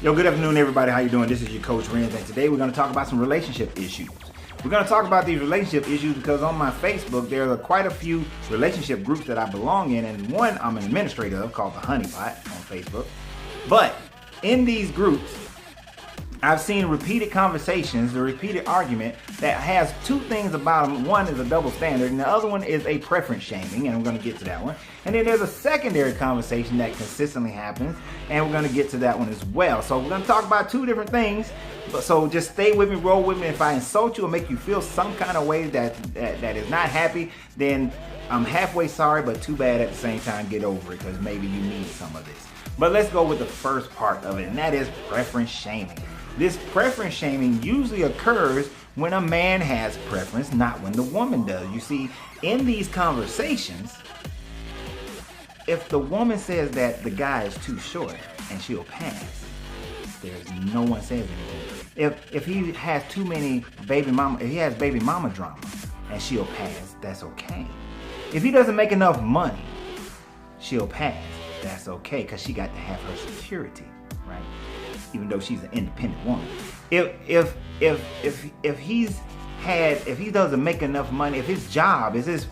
Yo, good afternoon, everybody. How you doing? This is your coach Renz, and today we're going to talk about some relationship issues. We're going to talk about these relationship issues because on my Facebook there are quite a few relationship groups that I belong in, and one I'm an administrator of called the Honeypot on Facebook. But in these groups, I've seen repeated conversations, a repeated argument that has two things about them. One is a double standard, and the other one is a preference shaming, and we're going to get to that one. And then there's a secondary conversation that consistently happens, and we're going to get to that one as well. So we're going to talk about two different things. So just stay with me, roll with me. If I insult you or make you feel some kind of way that is not happy, then I'm halfway sorry, but too bad at the same time. Get over it, because maybe you need some of this. But let's go with the first part of it, and that is preference shaming. This preference shaming usually occurs when a man has preference, not when the woman does. You see, in these conversations, if the woman says that the guy is too short and she'll pass, there's no one says anything. If he has too many baby mama drama and she'll pass, that's okay. If he doesn't make enough money, she'll pass. That's okay, because she got to have her security, right? Even though she's an independent woman. If he doesn't make enough money, if his job is if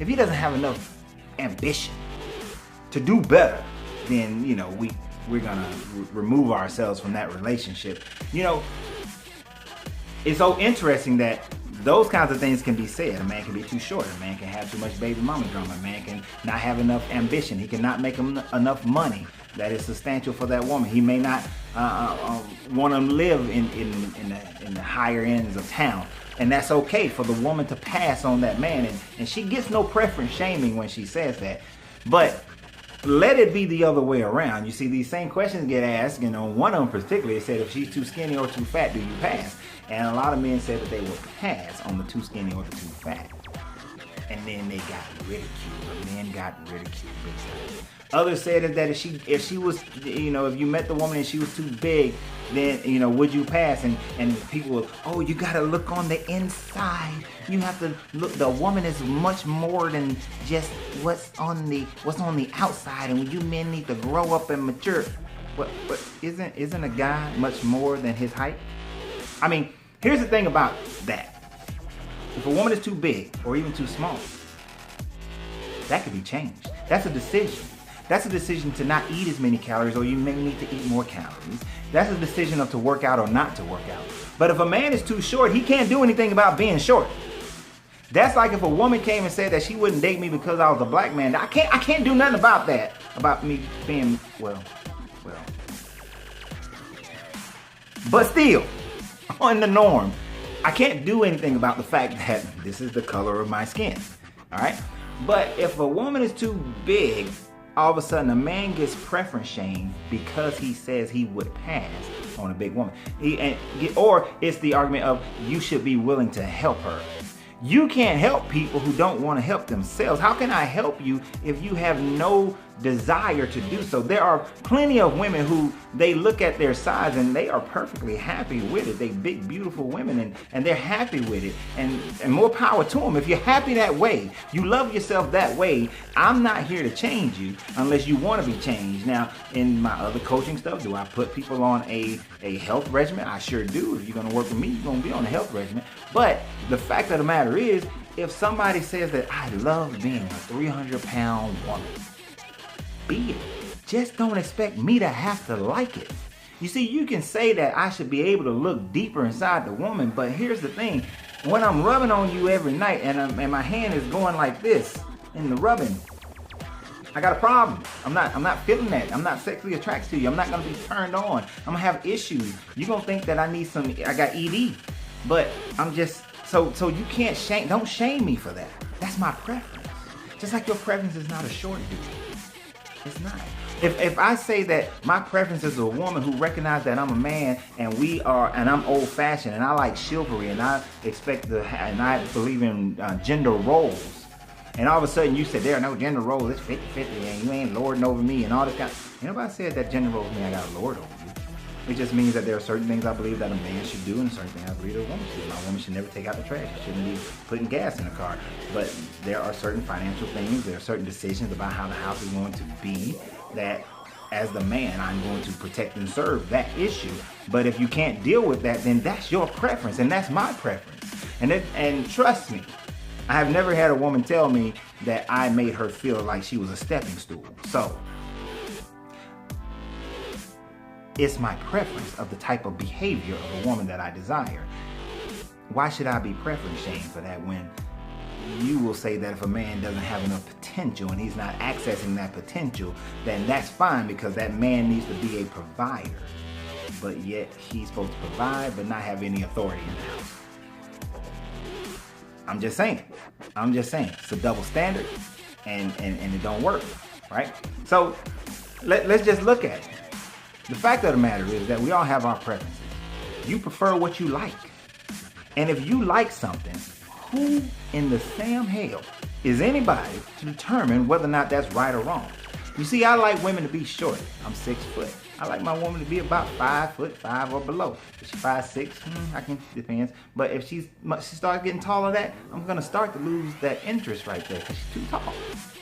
he doesn't have enough ambition to do better, then we're gonna remove ourselves from that relationship. It's so interesting that those kinds of things can be said. A man can be too short. A man can have too much baby mama drama. A man can not have enough ambition. He cannot make enough money that is substantial for that woman. He may not want to live in the higher ends of town. And that's okay for the woman to pass on that man. And she gets no preference shaming when she says that. But let it be the other way around. You see, these same questions get asked, one of them particularly said, if she's too skinny or too fat, do you pass? And a lot of men said that they will pass on the too skinny or the too fat. And then they got ridiculed. The men got ridiculed based on it. Others said that if she was, if you met the woman and she was too big, then, would you pass? And people will, oh, you got to look on the inside. You have to look. The woman is much more than just what's on the outside. And you men need to grow up and mature. But isn't a guy much more than his height? I mean, here's the thing about that. If a woman is too big or even too small, that could be changed. That's a decision. That's a decision to not eat as many calories, or you may need to eat more calories. That's a decision of to work out or not to work out. But if a man is too short, he can't do anything about being short. That's like if a woman came and said that she wouldn't date me because I was a black man. I can't do nothing about that. About me being, well. But still, on the norm, I can't do anything about the fact that this is the color of my skin. All right? But if a woman is too big, all of a sudden a man gets preference shamed because he says he would pass on a big woman. Or it's the argument of you should be willing to help her. You can't help people who don't want to help themselves. How can I help you if you have no desire to do so? There are plenty of women who they look at their size and they are perfectly happy with it. They big, beautiful women and they're happy with it. And more power to them. If you're happy that way, you love yourself that way, I'm not here to change you unless you want to be changed. Now, in my other coaching stuff, do I put people on a health regimen? I sure do. If you're going to work with me, you're going to be on a health regimen. But the fact of the matter is, if somebody says that I love being a 300-pound woman, be it. Just don't expect me to have to like it. You see, you can say that I should be able to look deeper inside the woman, but here's the thing. When I'm rubbing on you every night and my hand is going like this in the rubbing, I got a problem. I'm not feeling that. I'm not sexually attracted to you. I'm not gonna be turned on. I'm gonna have issues. You're gonna think that I got ED. But I'm just, so you can't don't shame me for that. That's my preference. Just like your preference is not a short dude. It's not. If I say that my preference is a woman who recognizes that I'm a man and I'm old-fashioned and I like chivalry and I and I believe in gender roles, and all of a sudden you said there are no gender roles, it's 50-50 and you ain't lording over me and all this kind of, nobody said that gender roles mean I got to lord over you. It just means that there are certain things I believe that a man should do and certain things I believe that a woman should do. My woman should never take out the trash. She shouldn't be putting gas in the car. But there are certain financial things, there are certain decisions about how the house is going to be that as the man, I'm going to protect and serve that issue. But if you can't deal with that, then that's your preference and that's my preference. And trust me, I have never had a woman tell me that I made her feel like she was a stepping stool. So it's my preference of the type of behavior of a woman that I desire. Why should I be preference shamed for that when you will say that if a man doesn't have enough potential and he's not accessing that potential, then that's fine because that man needs to be a provider. But yet he's supposed to provide but not have any authority in the house. I'm just saying. It's a double standard and it don't work, right? So let's just look at it. The fact of the matter is that we all have our preferences. You prefer what you like. And if you like something, who in the Sam hell is anybody to determine whether or not that's right or wrong? You see, I like women to be short. I'm 6 foot. I like my woman to be about 5'5" or below. If she's 5'6", depends. But if she starts getting taller than that, I'm gonna start to lose that interest right there because she's too tall.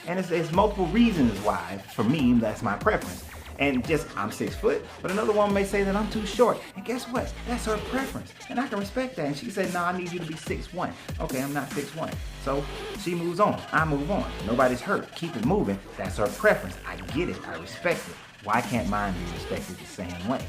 And it's multiple reasons why, for me, that's my preference. And just, I'm 6 foot, but another woman may say that I'm too short. And guess what? That's her preference. And I can respect that. And she said, no, I need you to be 6'1". Okay, I'm not 6'1". So she moves on. I move on. Nobody's hurt. Keep it moving. That's her preference. I get it. I respect it. Why can't mine be respected the same way?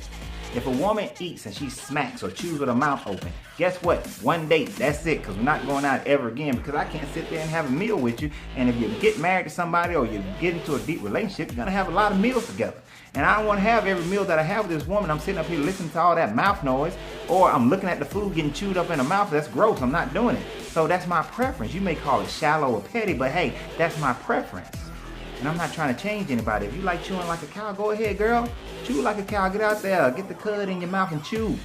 If a woman eats and she smacks or chews with her mouth open, guess what? One date, that's it, because we're not going out ever again because I can't sit there and have a meal with you. And if you get married to somebody or you get into a deep relationship, you're going to have a lot of meals together. And I don't want to have every meal that I have with this woman. I'm sitting up here listening to all that mouth noise, or I'm looking at the food getting chewed up in her mouth. That's gross. I'm not doing it. So that's my preference. You may call it shallow or petty, but hey, that's my preference. And I'm not trying to change anybody. If you like chewing like a cow, go ahead, girl. Chew like a cow. Get out there. Get the cud in your mouth and chew.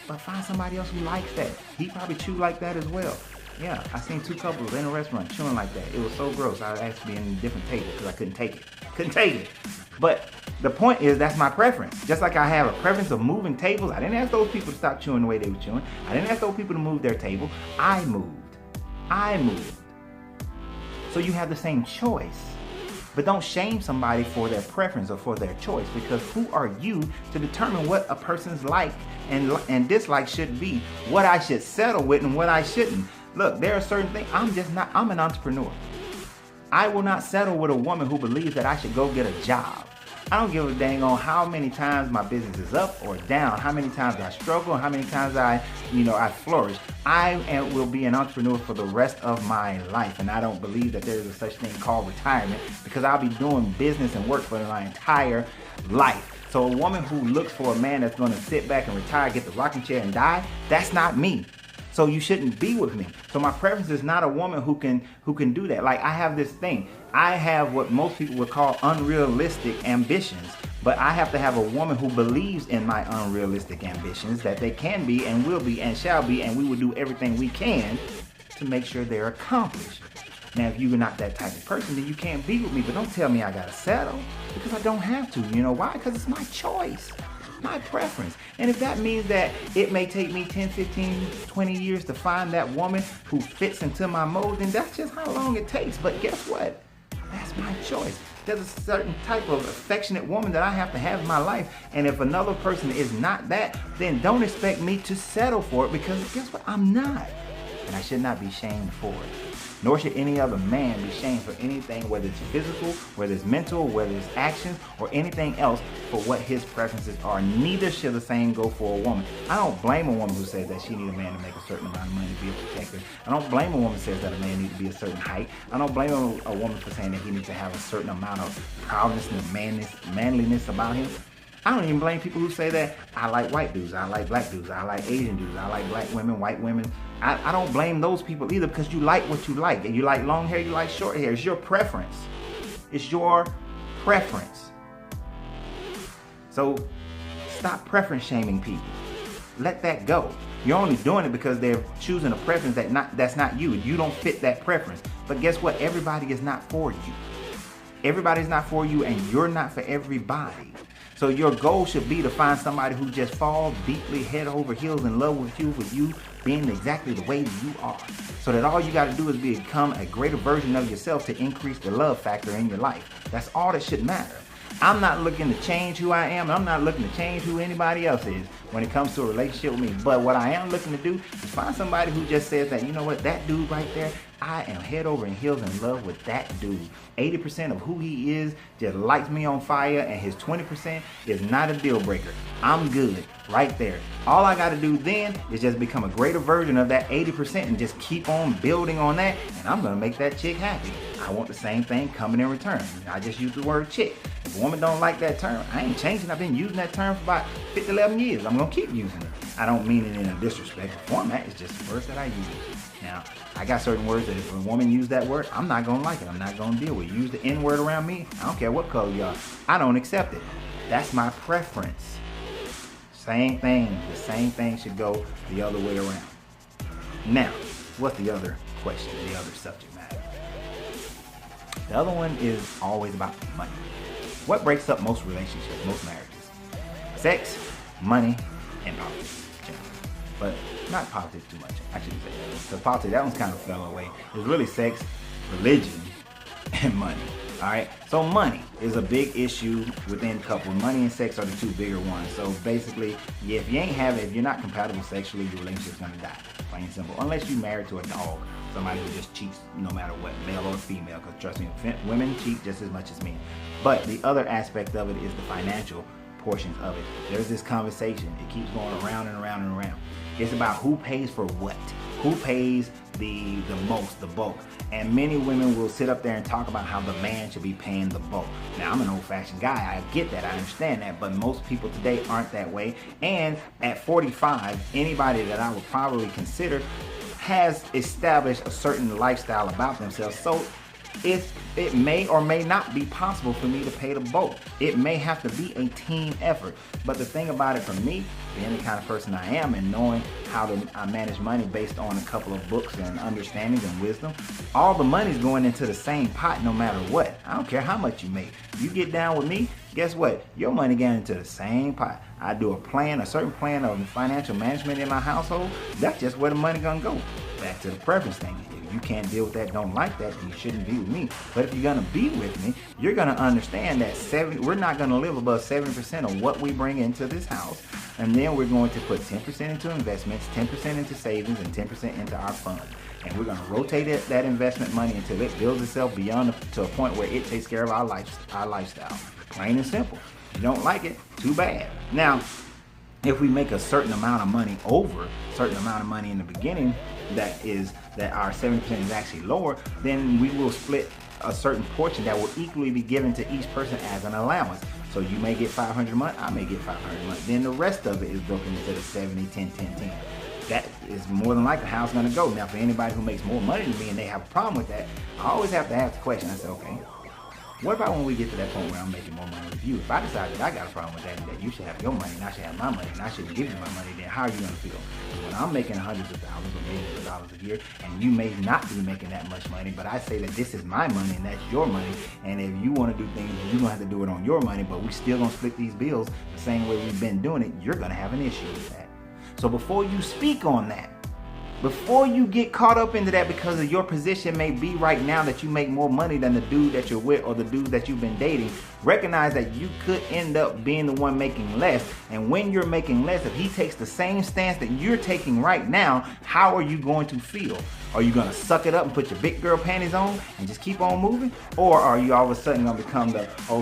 But find somebody else who likes that. He probably chew like that as well. Yeah, I seen 2 couples in a restaurant chewing like that. It was so gross. I asked to be in a different table because I couldn't take it. Couldn't take it. But the point is, that's my preference. Just like I have a preference of moving tables. I didn't ask those people to stop chewing the way they were chewing. I didn't ask those people to move their table. I moved. So you have the same choice. But don't shame somebody for their preference or for their choice, because who are you to determine what a person's like and dislike should be, what I should settle with and what I shouldn't. Look, there are certain things, I'm an entrepreneur. I will not settle with a woman who believes that I should go get a job. I don't give a dang on how many times my business is up or down, how many times I struggle, how many times I flourish. I will be an entrepreneur for the rest of my life, and I don't believe that there is a such thing called retirement, because I'll be doing business and work for my entire life. So a woman who looks for a man that's going to sit back and retire, get the rocking chair and die, that's not me. So you shouldn't be with me. So my preference is not a woman who can do that. Like, I have this thing. I have what most people would call unrealistic ambitions. But I have to have a woman who believes in my unrealistic ambitions, that they can be and will be and shall be, and we will do everything we can to make sure they're accomplished. Now, if you're not that type of person, then you can't be with me. But don't tell me I gotta settle, because I don't have to. You know why? Because it's my choice. My preference. And if that means that it may take me 10, 15, 20 years to find that woman who fits into my mold, then that's just how long it takes. But guess what? That's my choice. There's a certain type of affectionate woman that I have to have in my life. And if another person is not that, then don't expect me to settle for it, because guess what? I'm not. And I should not be shamed for it. Nor should any other man be shamed for anything, whether it's physical, whether it's mental, whether it's actions, or anything else for what his preferences are. Neither should the same go for a woman. I don't blame a woman who says that she needs a man to make a certain amount of money to be a protector. I don't blame a woman who says that a man needs to be a certain height. I don't blame a woman for saying that he needs to have a certain amount of proudness and manliness about him. I don't even blame people who say that I like white dudes, I like black dudes, I like Asian dudes, I like black women, white women. I don't blame those people either, because you like what you like. And you like long hair, you like short hair. It's your preference. It's your preference. So stop preference shaming people. Let that go. You're only doing it because they're choosing a preference that's not you. You don't fit that preference. But guess what? Everybody is not for you. Everybody's not for you, and you're not for everybody. So your goal should be to find somebody who just falls deeply head over heels in love with you being exactly the way that you are. So that all you got to do is become a greater version of yourself to increase the love factor in your life. That's all that should matter. I'm not looking to change who I am. I'm not looking to change who anybody else is when it comes to a relationship with me. But what I am looking to do is find somebody who just says that, you know what, that dude right there, I am head over and heels in love with that dude. 80% of who he is just lights me on fire, and his 20% is not a deal breaker. I'm good right there. All I got to do then is just become a greater version of that 80% and just keep on building on that, and I'm going to make that chick happy. I want the same thing coming in return. I just use the word chick. If a woman don't like that term, I ain't changing. I've been using that term for about 50, 11 years. I'm going to keep using it. I don't mean it in a disrespectful format. It's just words that I use. Now, I got certain words that if a woman use that word, I'm not going to like it. I'm not going to deal with it. Use the N word around me. I don't care what color you are. I don't accept it. That's my preference. Same thing. The same thing should go the other way around. Now, what's the other question, the other subject matter? The other one is always about money. What breaks up most relationships, most marriages? Sex, money, and politics. But not politics too much. I shouldn't say that. Because politics, that one's kind of fell away. It's really sex, religion, and money. Alright? So money is a big issue within couples. Money and sex are the two bigger ones. So basically, if you're not compatible sexually, your relationship's gonna die. Plain and simple. Unless you're married to a dog. Somebody who just cheats no matter what, male or female. Because trust me, women cheat just as much as men. But the other aspect of it is the financial portions of it. There's this conversation. It keeps going around and around and around. It's about who pays for what. Who pays the most, the bulk. And many women will sit up there and talk about how the man should be paying the bulk. Now, I'm an old-fashioned guy. I get that. I understand that. But most people today aren't that way. And at 45, anybody that I would probably consider has established a certain lifestyle about themselves. So it may or may not be possible for me to pay the bulk. It may have to be a team effort. But the thing about it for me, being the kind of person I am and knowing how to manage money based on a couple of books and understandings and wisdom, all the money's going into the same pot no matter what. I don't care how much you make. You get down with me, guess what? Your money going into the same pot. I do a certain plan of financial management in my household. That's just where the money gonna go. Back to the preference thing. If you can't deal with that, don't like that, then you shouldn't be with me. But if you're gonna be with me, you're gonna understand that we're not gonna live above 70% of what we bring into this house. And then we're going to put 10% into investments, 10% into savings, and 10% into our fund. And we're gonna rotate that investment money until it builds itself to a point where it takes care of our lifestyle. Plain and simple. If you don't like it, too bad. Now, if we make a certain amount of money in the beginning, that our 70% is actually lower, then we will split a certain portion that will equally be given to each person as an allowance. So you may get $500 a month, I may get $500 a month. Then the rest of it is broken into the 70, 10, 10, 10. That is more than likely how it's going to go. Now, for anybody who makes more money than me and they have a problem with that, I always have to ask the question. I say, okay, what about when we get to that point where I'm making more money with you? If I decide that I got a problem with that and that you should have your money and I should have my money and I shouldn't give you my money, then how are you going to feel? When I'm making hundreds of thousands or millions of dollars a year and you may not be making that much money, but I say that this is my money and that's your money, and if you want to do things, you're going to have to do it on your money, but we still going to split these bills the same way we've been doing it, you're going to have an issue with that. So before you speak on that, before you get caught up into that because of your position may be right now that you make more money than the dude that you're with or the dude that you've been dating, recognize that you could end up being the one making less. And when you're making less, if he takes the same stance that you're taking right now, how are you going to feel? Are you going to suck it up and put your big girl panties on and just keep on moving? Or are you all of a sudden going to become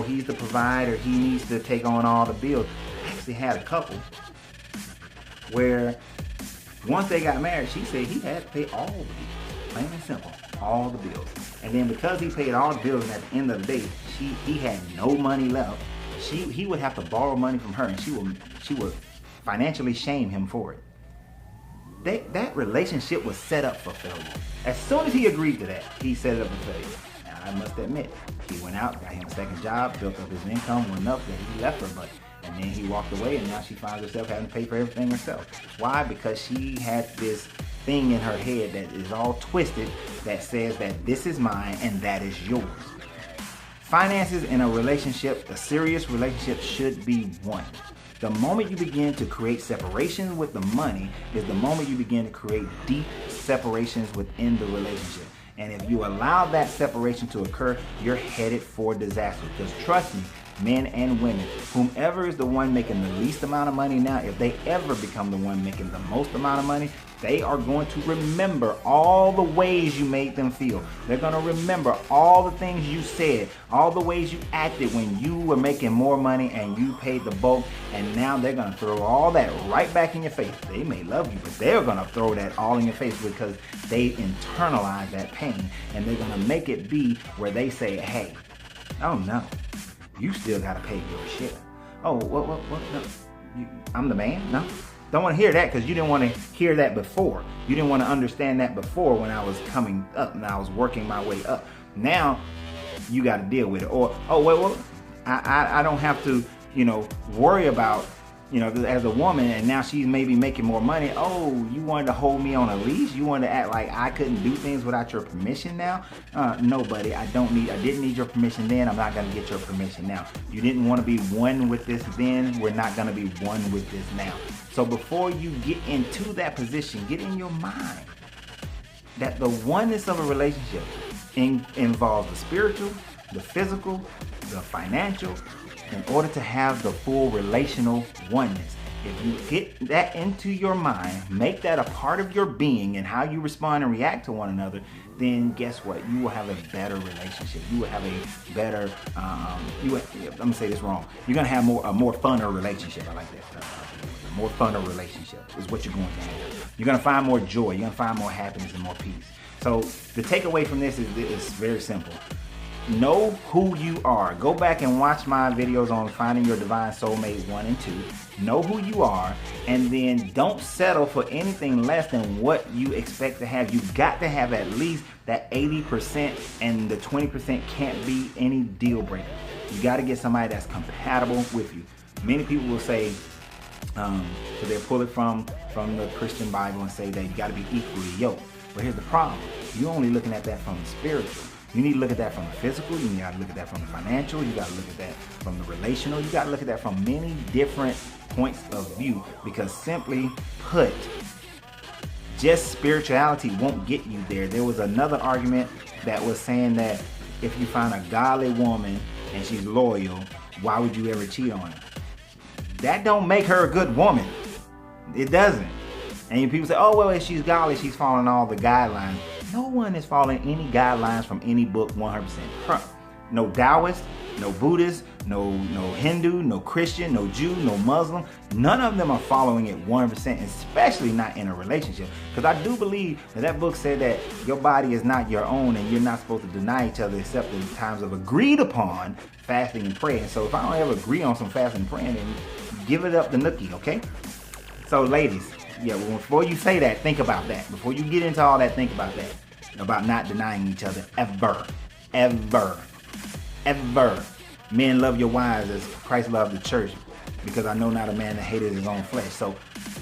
he's the provider, he needs to take on all the bills? I actually had a couple where once they got married, she said he had to pay all the bills. Plain and simple, all the bills. And then because he paid all the bills, and at the end of the day, he had no money left, he would have to borrow money from her, and she would financially shame him for it. That relationship was set up for failure. As soon as he agreed to that, he set it up for failure. Now, I must admit, he went out, got him a second job, built up his income enough that he left her, but and then he walked away, and now she finds herself having to pay for everything herself. Why? Because she had this thing in her head that is all twisted that says that this is mine and that is yours. Finances in a relationship, a serious relationship, should be one. The moment you begin to create separations with the money is the moment you begin to create deep separations within the relationship. And if you allow that separation to occur, you're headed for disaster. Because trust me, men and women. Whomever is the one making the least amount of money now, if they ever become the one making the most amount of money, they are going to remember all the ways you made them feel. They're going to remember all the things you said, all the ways you acted when you were making more money and you paid the bulk, and now they're going to throw all that right back in your face. They may love you, but they're going to throw that all in your face because they internalize that pain, and they're going to make it be where they say, hey, oh no, you still got to pay your share. Oh, what, no, I'm the man? No. Don't want to hear that because you didn't want to hear that before. You didn't want to understand that before when I was coming up and I was working my way up. Now you got to deal with it. Or, oh, well, I don't have to, worry about, as a woman, and now she's maybe making more money. Oh, you wanted to hold me on a leash? You wanted to act like I couldn't do things without your permission now? No, buddy, I didn't need your permission then. I'm not going to get your permission now. You didn't want to be one with this then. We're not going to be one with this now. So before you get into that position, get in your mind that the oneness of a relationship involves the spiritual, the physical, the financial, in order to have the full relational oneness. If you get that into your mind, make that a part of your being and how you respond and react to one another, then guess what? You will have a better relationship. You will have a better, I'm going to say this wrong. You're going to have a more funner relationship. I like that. A more funner relationship is what you're going to have. You're going to find more joy. You're going to find more happiness and more peace. So the takeaway from this is very simple. Know who you are. Go back and watch my videos on finding your divine soulmate 1 and 2. Know who you are, and then don't settle for anything less than what you expect to have. You've got to have at least that 80%, and the 20% can't be any deal breaker. You got to get somebody that's compatible with you. Many people will say, so they'll pull it from the Christian Bible and say that you got to be equally yoked. But here's the problem. You're only looking at that from the spiritual. You need to look at that from the physical. You got to look at that from the financial. You got to look at that from the relational. You got to look at that from many different points of view, because simply put, just spirituality won't get you there. There was another argument that was saying that if you find a godly woman and she's loyal, why would you ever cheat on her? That don't make her a good woman. It doesn't. And people say, oh, well, if she's godly, she's following all the guidelines. No one is following any guidelines from any book 100%. No Taoist, no Buddhist, no Hindu, no Christian, no Jew, no Muslim. None of them are following it 100%, especially not in a relationship. Because I do believe that book said that your body is not your own and you're not supposed to deny each other except in times of agreed upon fasting and praying. So if I don't ever agree on some fasting and praying, then give it up the nookie, okay? So ladies, yeah, well, before you say that, think about that. Before you get into all that, think about that. About not denying each other ever. Men, love your wives as Christ loved the church, because I know not a man that hated his own flesh. So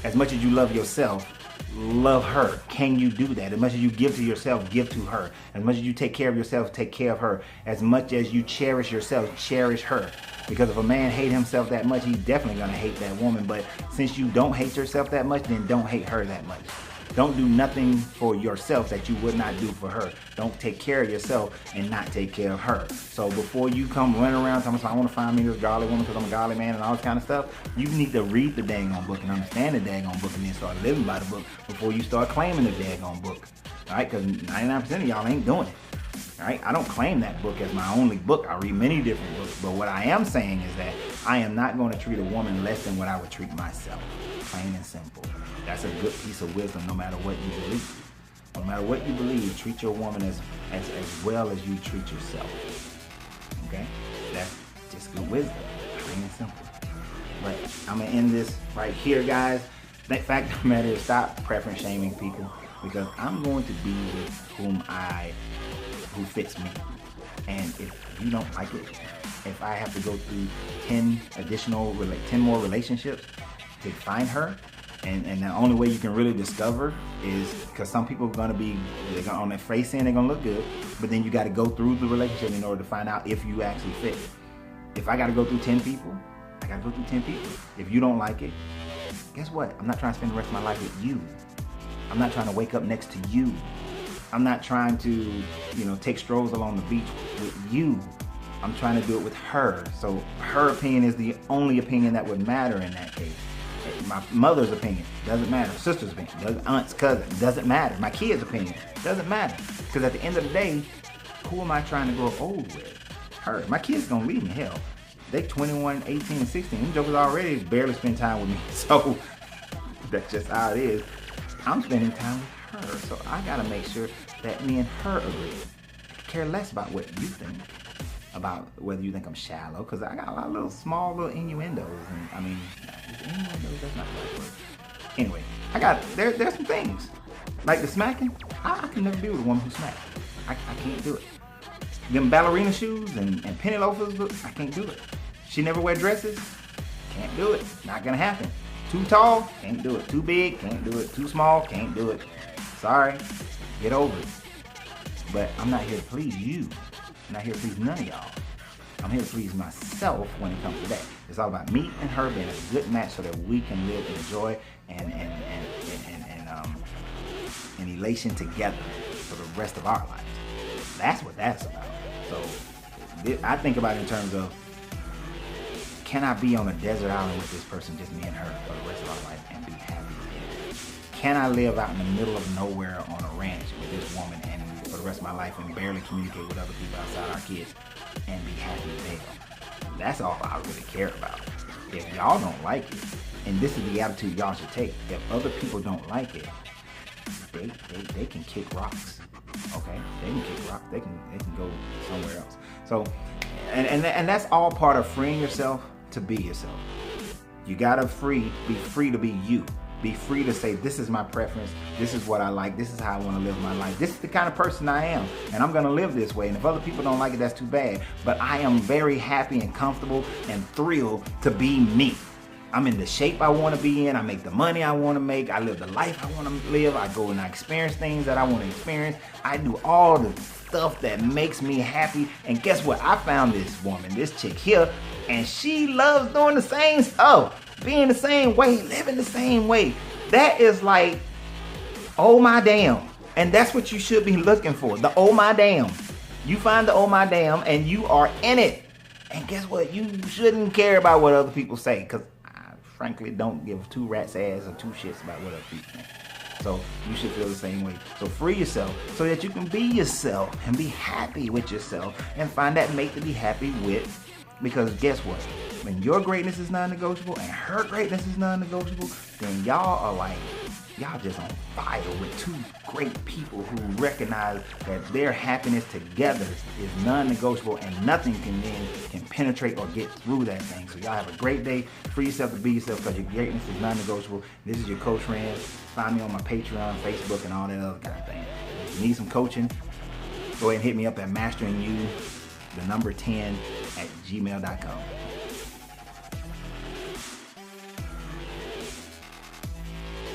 as much as you love yourself, love her. Can you do that? As much as you give to yourself, give to her. As much as you take care of yourself, take care of her. As much as you cherish yourself, cherish her. Because if a man hate himself that much, he's definitely going to hate that woman. But since you don't hate yourself that much, then don't hate her that much. Don't do nothing for yourself that you would not do for her. Don't take care of yourself and not take care of her. So before you come running around telling me, I want to find me this godly woman because I'm a godly man and all this kind of stuff, you need to read the daggone book and understand the daggone book and then start living by the book before you start claiming the daggone book. All right? Because 99% of y'all ain't doing it. All right? I don't claim that book as my only book. I read many different books. But what I am saying is that I am not going to treat a woman less than what I would treat myself. Plain and simple. That's a good piece of wisdom no matter what you believe. No matter what you believe, treat your woman as well as you treat yourself. Okay? That's just good wisdom. Plain and simple. But I'm going to end this right here, guys. The fact of the matter is, stop preference shaming people, because I'm going to be with who fits me. And if you don't like it, if I have to go through 10 more relationships to find her, and the only way you can really discover is because some people are going to be, on their face saying they're going to look good, but then you got to go through the relationship in order to find out if you actually fit. If I got to go through 10 people, I got to go through 10 people. If you don't like it, guess what? I'm not trying to spend the rest of my life with you. I'm not trying to wake up next to you. I'm not trying to, take strolls along the beach with you. I'm trying to do it with her. So her opinion is the only opinion that would matter in that case. My mother's opinion doesn't matter. Sister's opinion, aunt's, cousin, doesn't matter. My kid's opinion doesn't matter. Because at the end of the day, who am I trying to grow old with? Her. My kids gonna leave me, hell. They 21, 18, and 16. Them jokers already barely spend time with me. So that's just how it is. I'm spending time with her. So I gotta make sure that me and her agree. I care less about what you think. About whether you think I'm shallow, because I got a lot of little small little innuendos, and I mean, innuendos, that's not the right word. Anyway, there's some things, like the smacking, I can never be with a woman who smacks. I can't do it. Them ballerina shoes and penny loafers, I can't do it. She never wear dresses, can't do it, not gonna happen. Too tall, can't do it. Too big, can't do it. Too small, can't do it. Sorry, get over it. But I'm not here to please you. I'm not here to please none of y'all. I'm here to please myself when it comes to that. It's all about me and her being a good match so that we can live in joy and elation together for the rest of our lives. That's what that's about. So I think about it in terms of, can I be on a desert island with this person, just me and her, for the rest of our life and be happy there? Can I live out in the middle of nowhere on a ranch with this woman and for the rest of my life and barely communicate with other people outside our kids and be happy there? That's all I really care about. If y'all don't like it, and this is the attitude y'all should take, if other people don't like it, they can kick rocks. Okay? They can kick rocks. They can go somewhere else. So and that's all part of freeing yourself to be yourself. You gotta be free to be you. Be free to say, this is my preference, this is what I like, this is how I want to live my life, this is the kind of person I am, and I'm going to live this way. And if other people don't like it, that's too bad. But I am very happy and comfortable and thrilled to be me. I'm in the shape I want to be in, I make the money I want to make, I live the life I want to live, I go and I experience things that I want to experience, I do all the stuff that makes me happy. And guess what? I found this woman, this chick here, and she loves doing the same stuff. Being the same way, living the same way. That is like, oh my damn. And that's what you should be looking for. The oh my damn. You find the oh my damn and you are in it. And guess what? You shouldn't care about what other people say, because I frankly don't give two rats ass or two shits about what other people think. So you should feel the same way. So free yourself so that you can be yourself and be happy with yourself and find that mate to be happy with. Because guess what? When your greatness is non-negotiable and her greatness is non-negotiable, then y'all just on fire with two great people who recognize that their happiness together is non-negotiable and nothing can penetrate or get through that thing. So y'all have a great day. Free yourself to be yourself, because your greatness is non-negotiable. This is your Coach Rand. Find me on my Patreon, Facebook, and all that other kind of thing. If you need some coaching, go ahead and hit me up at masteringyu, the number 10 at gmail.com.